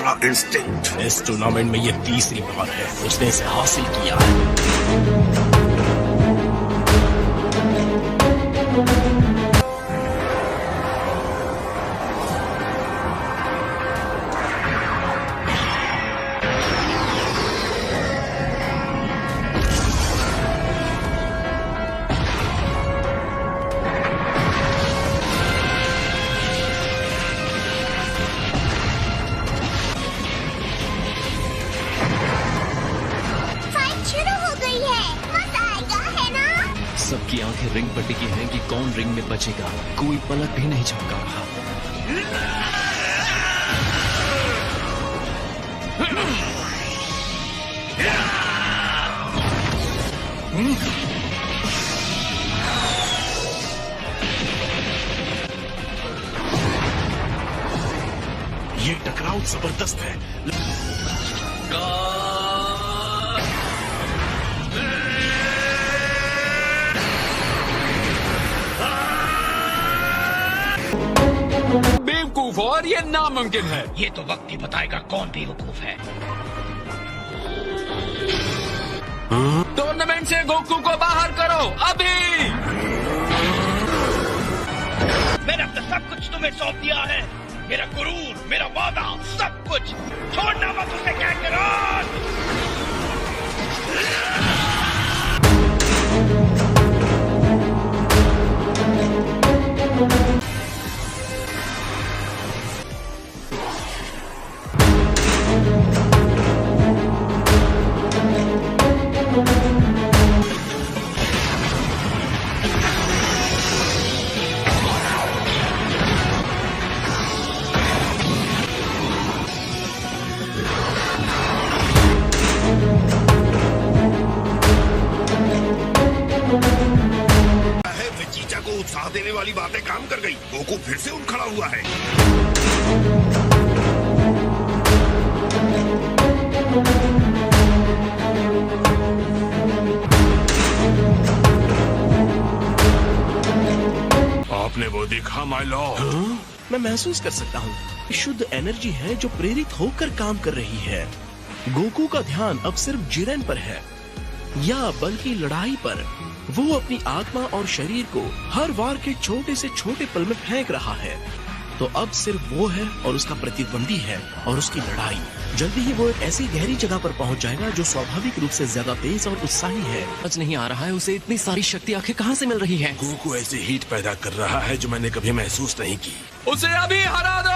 Ultra instinct. इस tournament में ये तीसरी बार है उसने इसे हासिल किया है। सबकी आंखें रिंग पर टिकी हैं कि कौन रिंग में बचेगा। कोई पलक भी नहीं झपका रहा। ये टकराव जबरदस्त है। बेवकूफ और ये नामुमकिन है। ये तो वक्त ही बताएगा कौन बेवकूफ है। टूर्नामेंट से गोकू को बाहर करो अभी। मैंने अब तक सब कुछ तुम्हें सौंप दिया है। मेरा गुरूर, मेरा वादा, सब कुछ छोड़ना मत उसे कैकरान। उत्साह देने वाली बातें काम कर गई। गोकू फिर से उठ खड़ा हुआ है। आपने वो देखा माय लॉर्ड? मैं महसूस कर सकता हूँ शुद्ध एनर्जी है जो प्रेरित होकर काम कर रही है। गोकू का ध्यान अब सिर्फ जिरेन पर है या बल्कि लड़ाई पर। वो अपनी आत्मा और शरीर को हर वार के छोटे से छोटे पल में फेंक रहा है। तो अब सिर्फ वो है और उसका प्रतिद्वंदी है और उसकी लड़ाई। जल्दी ही वो एक ऐसी गहरी जगह पर पहुंच जाएगा जो स्वाभाविक रूप से ज्यादा तेज और उत्साही है। समझ नहीं आ रहा है उसे इतनी सारी शक्ति आखिर कहाँ से मिल रही है। गोकू ऐसी हीट पैदा कर रहा है जो मैंने कभी महसूस नहीं की। उसे अभी हरा दो।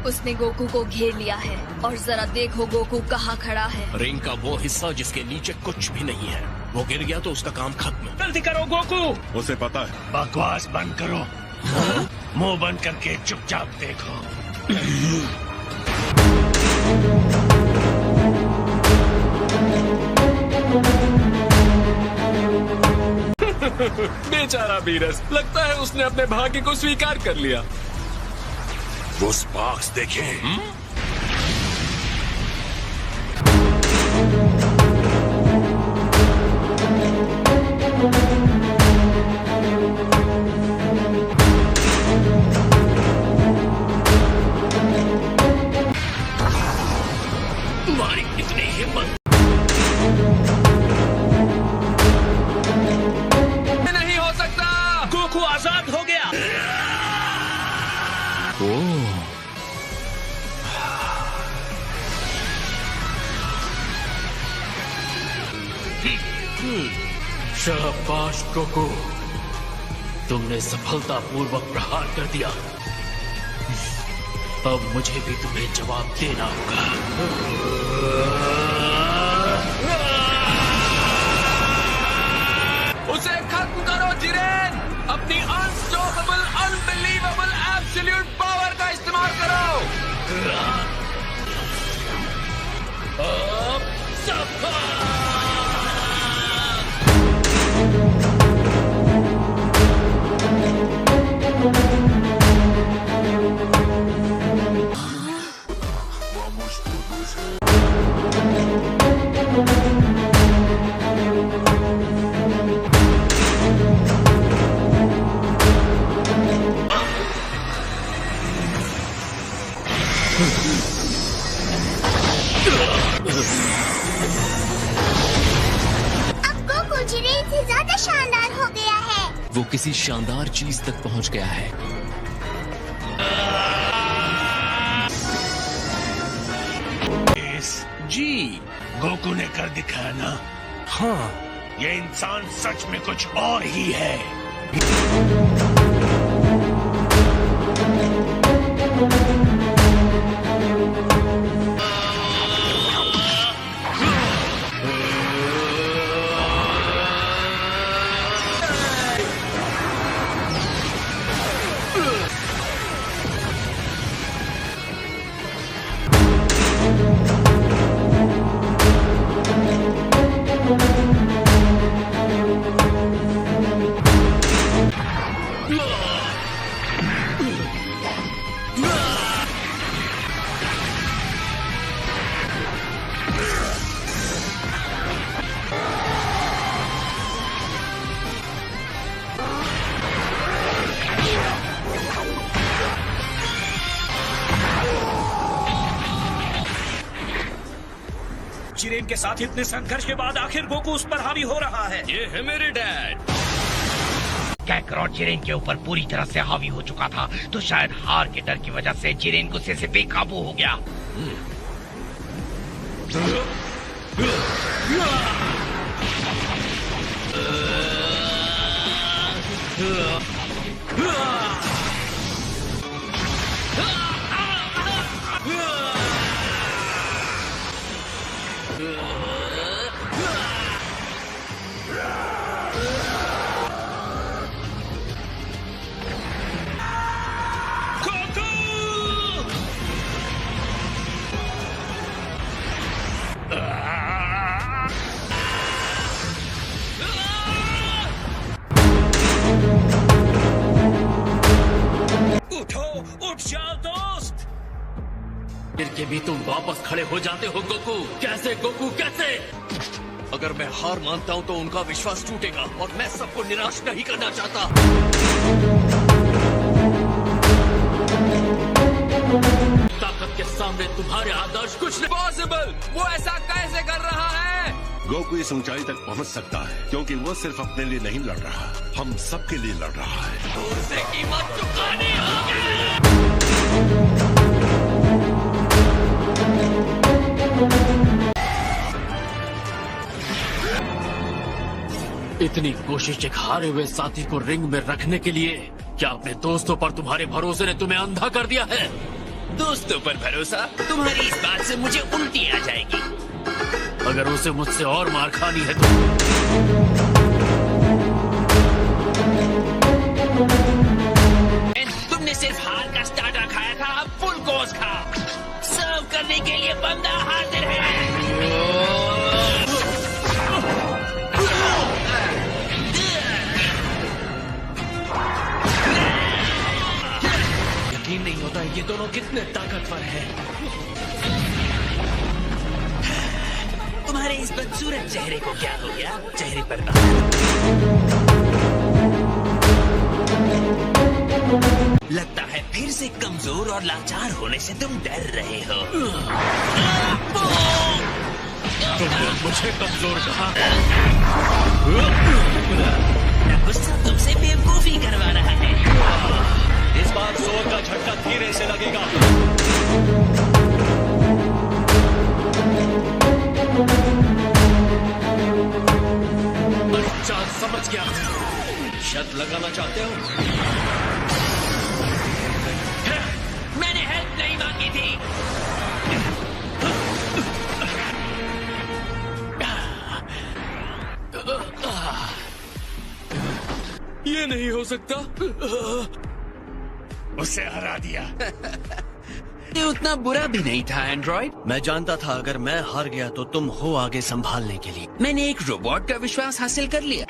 उसने गोकू को घेर लिया है और जरा देखो गोकू कहाँ खड़ा है। रिंग का वो हिस्सा जिसके नीचे कुछ भी नहीं है, वो गिर गया तो उसका काम खत्म। जल्दी करो गोकू। उसे पता है। बकवास बंद करो। मुंह बंद करके चुपचाप देखो। बेचारा बीरस, लगता है उसने अपने भाग्य को स्वीकार कर लिया। वो स्पार्क्स देखें। तुम्हारी इतनी हिम्मत नहीं हो सकता। गोकू आजाद हो गया। शाबाश गोकू, तुमने सफलतापूर्वक प्रहार कर दिया। अब मुझे भी तुम्हें जवाब देना होगा। उसे खत्म करो जिरेन। अपनी अनस्टॉपेबल, अनबिलीवेबल, एब्सोल्यूट पावर का इस्तेमाल करो। अब सफल। वो किसी शानदार चीज तक पहुंच गया है। जी गोकू ने कर दिखाया ना, हाँ, ये इंसान सच में कुछ और ही है। जिरेन के साथ इतने संघर्ष के बाद आखिर गोकू उस पर हावी हो रहा है। ये है मेरे डैड। कैकरॉट जिरेन के ऊपर पूरी तरह से हावी हो चुका था, तो शायद हार के डर की वजह से जिरेन गुस्से से बेकाबू हो गया। उठो, उठ जाओ दोस्त। फिर के भी तुम वापस खड़े हो जाते हो गोकू। कैसे गोकू, कैसे? अगर मैं हार मानता हूं तो उनका विश्वास टूटेगा और मैं सबको निराश नहीं करना चाहता। ताकत के सामने तुम्हारे आदर्श कुछ नहीं। पॉसिबल, वो ऐसा कैसे कर रहा है? गोकू इस ऊंचाई तक पहुंच सकता है क्योंकि वो सिर्फ अपने लिए नहीं लड़ रहा, हम सबके लिए लड़ रहा है। उससे कीमत चुकानी होगी। इतनी कोशिश एक हारे हुए साथी को रिंग में रखने के लिए, क्या अपने दोस्तों पर तुम्हारे भरोसे ने तुम्हें अंधा कर दिया है? दोस्तों पर भरोसा? तुम्हारी इस बात से मुझे उल्टी आ जाएगी। अगर उसे मुझसे और मार खानी है तो तुमने सिर्फ हार का स्टार्टर खाया था, अब फुल कोर्स खा। सर्व करने के लिए बंदा हाजिर है। यकीन नहीं होता ये दोनों कितने ताकतवर हैं। तुम्हारे इस बदसूरत चेहरे को क्या हो गया? चेहरे पर लगता है फिर से कमजोर और लाचार होने से तुम डर रहे हो। तुमने मुझे कमजोर कहा। गुस्सा तुमसे बेवकूफी करवा रहा है। इस बार जोर का झटका धीरे से लगेगा। चाल समझ गया। शर्त लगाना चाहते हो? मैंने हेल्प नहीं मांगी थी। ये नहीं हो सकता। उसे हरा दिया। ये उतना बुरा भी नहीं था एंड्रॉइड। मैं जानता था अगर मैं हार गया तो तुम हो आगे संभालने के लिए। मैंने एक रोबोट का विश्वास हासिल कर लिया।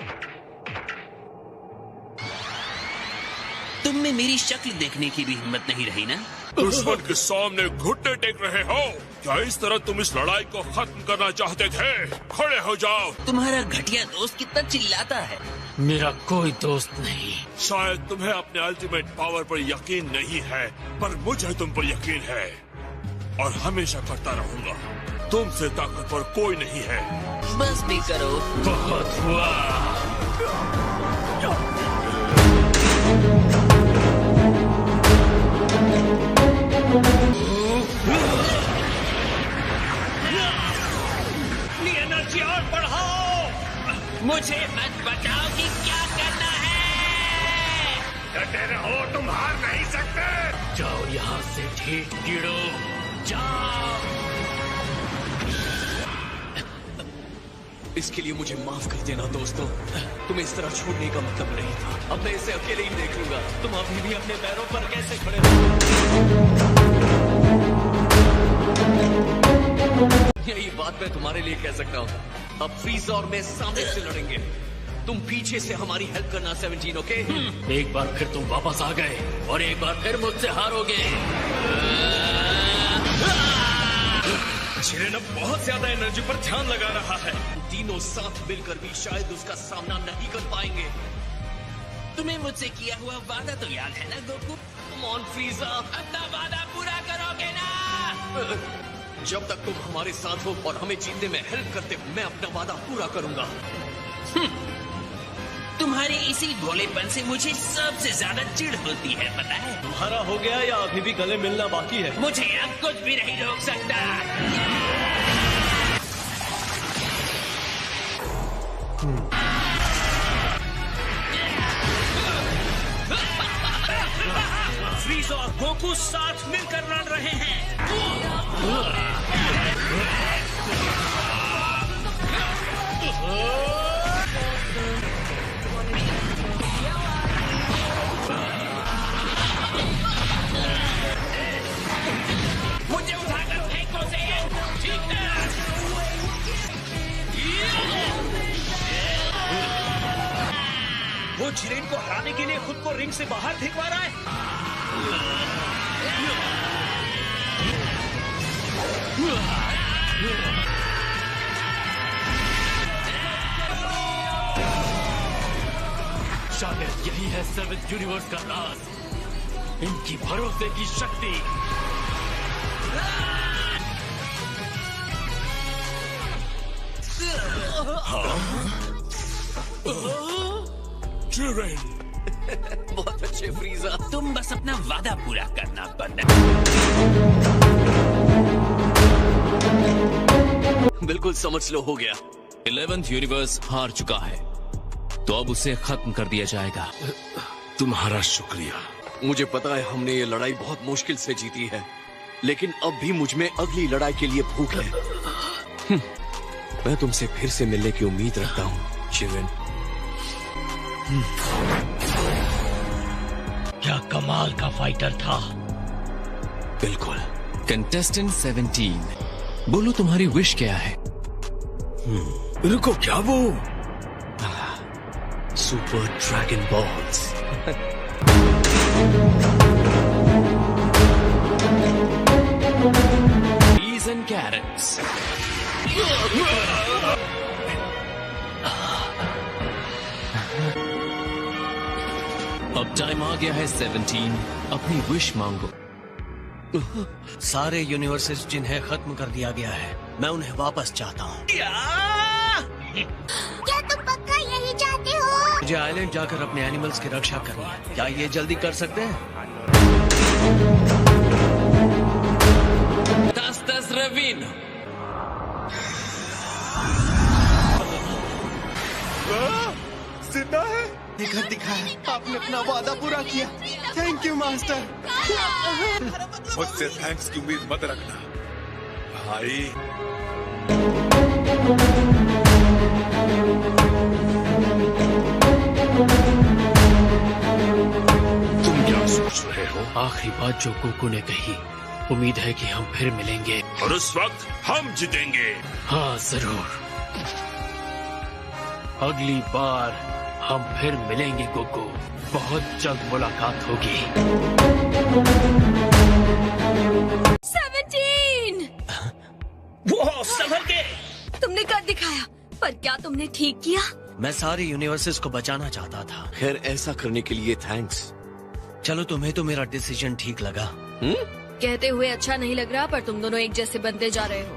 तुम में मेरी शक्ल देखने की भी हिम्मत नहीं रही ना? दुश्मन के सामने घुटने टेक रहे हो क्या? इस तरह तुम इस लड़ाई को खत्म करना चाहते थे? खड़े हो जाओ। तुम्हारा घटिया दोस्त कितना चिल्लाता है। मेरा कोई दोस्त नहीं। शायद तुम्हें अपने अल्टीमेट पावर पर यकीन नहीं है, पर मुझे तुम पर यकीन है और हमेशा करता रहूंगा। तुमसे ताकतवर कोई नहीं है। बस भी करो। बहुत हुआ। यहाँ से ठीक कीड़ो, जाओ। इसके लिए मुझे माफ कर देना दोस्तों, तुम्हें इस तरह छोड़ने का मतलब नहीं था। अब मैं इसे अकेले ही देख लूंगा। तुम अभी भी अपने पैरों पर कैसे खड़े हो? यही बात मैं तुम्हारे लिए कह सकता हूँ। अब फ्रीज़र और मैं सामने से लड़ेंगे, तुम पीछे से हमारी हेल्प करना 17, ओके? एक बार फिर तुम वापस आ गए और एक बार फिर मुझसे हारोगे। जिरेन अब बहुत ज्यादा एनर्जी पर ध्यान लगा रहा है। तीनों साथ मिलकर भी शायद उसका सामना नहीं कर पाएंगे। तुम्हें मुझसे किया हुआ वादा तो याद है ना गोकू? कम ऑन फ्रीज़र, अपना वादा पूरा करोगे ना? जब तक तुम हमारे साथ हो और हमें जीतने में हेल्प करते हो, मैं अपना वादा पूरा करूंगा। तुम्हारे इसी भोलेपन से मुझे सबसे ज्यादा चिढ़ होती है, पता है? तुम्हारा हो गया या अभी भी गले मिलना बाकी है? मुझे अब कुछ भी नहीं रोक सकता। फ्रीज़र और गोकू साथ मिलकर लड़ रहे हैं। मुझे उठाकर फेंको से, ठीक है? वो जिरेन को हराने के लिए खुद को रिंग से बाहर फेंकवा रहा है। शायद यही है 7th यूनिवर्स का राज, इनकी भरोसे की शक्ति। जिरेन, बहुत अच्छे फ्रीज़र। तुम बस अपना वादा पूरा करना बंद। बिल्कुल समझ लो, हो गया। 11th यूनिवर्स हार चुका है, तो अब उसे खत्म कर दिया जाएगा। तुम्हारा शुक्रिया। मुझे पता है हमने ये लड़ाई बहुत मुश्किल से जीती है, लेकिन अब भी मुझ में अगली लड़ाई के लिए भूख है। मैं तुमसे फिर से मिलने की उम्मीद रखता हूँ, जिरेन। क्या कमाल का फाइटर था। बिल्कुल। कंटेस्टेंट 17, बोलो तुम्हारी विश क्या है? रुको, क्या वो? Super dragon balls. Peas and carrots. अब टाइम आ गया है 17, अपनी विश मांगो। सारे यूनिवर्सेस जिन्हें खत्म कर दिया गया है, मैं उन्हें वापस चाहता हूँ। क्या तुम पक्का यही चाहते हो? मुझे आइलैंड जाकर अपने एनिमल्स की रक्षा करनी है। क्या ये जल्दी कर सकते हैं? दस रवीन। जिंदा है? दिखा दिखाया, आपने अपना वादा पूरा किया। Thank you master. मुझसे थैंक्स की उम्मीद मत रखना भाई। तुम क्या सोच रहे हो? आखिरी बात जो गोकू ने कही, उम्मीद है कि हम फिर मिलेंगे। और उस वक्त हम जीतेंगे। हाँ जरूर, अगली बार हम फिर मिलेंगे गोकू। बहुत जल्द मुलाकात होगी। 17! वो संभल के। तुमने कर दिखाया, पर क्या तुमने ठीक किया? मैं सारे यूनिवर्सेस को बचाना चाहता था। खैर, ऐसा करने के लिए थैंक्स। चलो, तुम्हें तो मेरा डिसीजन ठीक लगा। कहते हुए अच्छा नहीं लग रहा, पर तुम दोनों एक जैसे बनते जा रहे हो।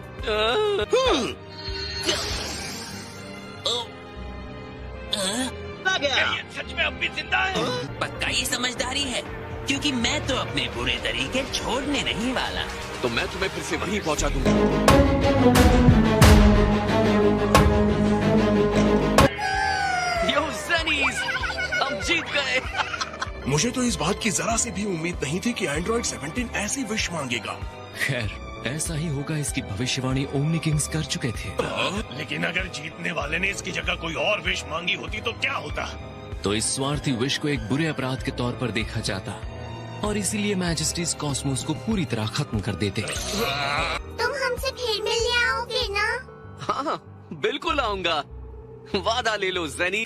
क्या ये सच में अब भी जिंदा है? पक्का ये समझदारी है, क्योंकि मैं तो अपने बुरे तरीके छोड़ने नहीं वाला। तो मैं तुम्हें फिर से वहीं पहुंचा दूंगा। यो सनीज, हम जीत गए। मुझे तो इस बात की जरा सी भी उम्मीद नहीं थी कि एंड्रॉइड 17 ऐसी विश मांगेगा। खैर, ऐसा ही होगा, इसकी भविष्यवाणी ओमनी किंग्स कर चुके थे। लेकिन अगर जीतने वाले ने इसकी जगह कोई और विश मांगी होती तो क्या होता? तो इस स्वार्थी विश को एक बुरे अपराध के तौर पर देखा जाता और इसीलिए मैजेस्टीज कॉस्मोस को पूरी तरह खत्म कर देते। तुम हमसे फिर मिलने आओगे ना? हाँ, बिल्कुल आऊंगा। वादा ले लो ज़ेनी।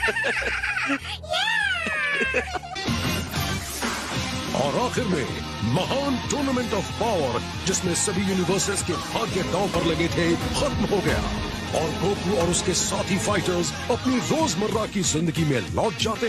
और आखिर में महान टूर्नामेंट ऑफ पावर, जिसमें सभी यूनिवर्सेस के भाग्य दांव पर लगे थे, खत्म हो गया और गोकू और उसके साथी फाइटर्स अपनी रोजमर्रा की जिंदगी में लौट जाते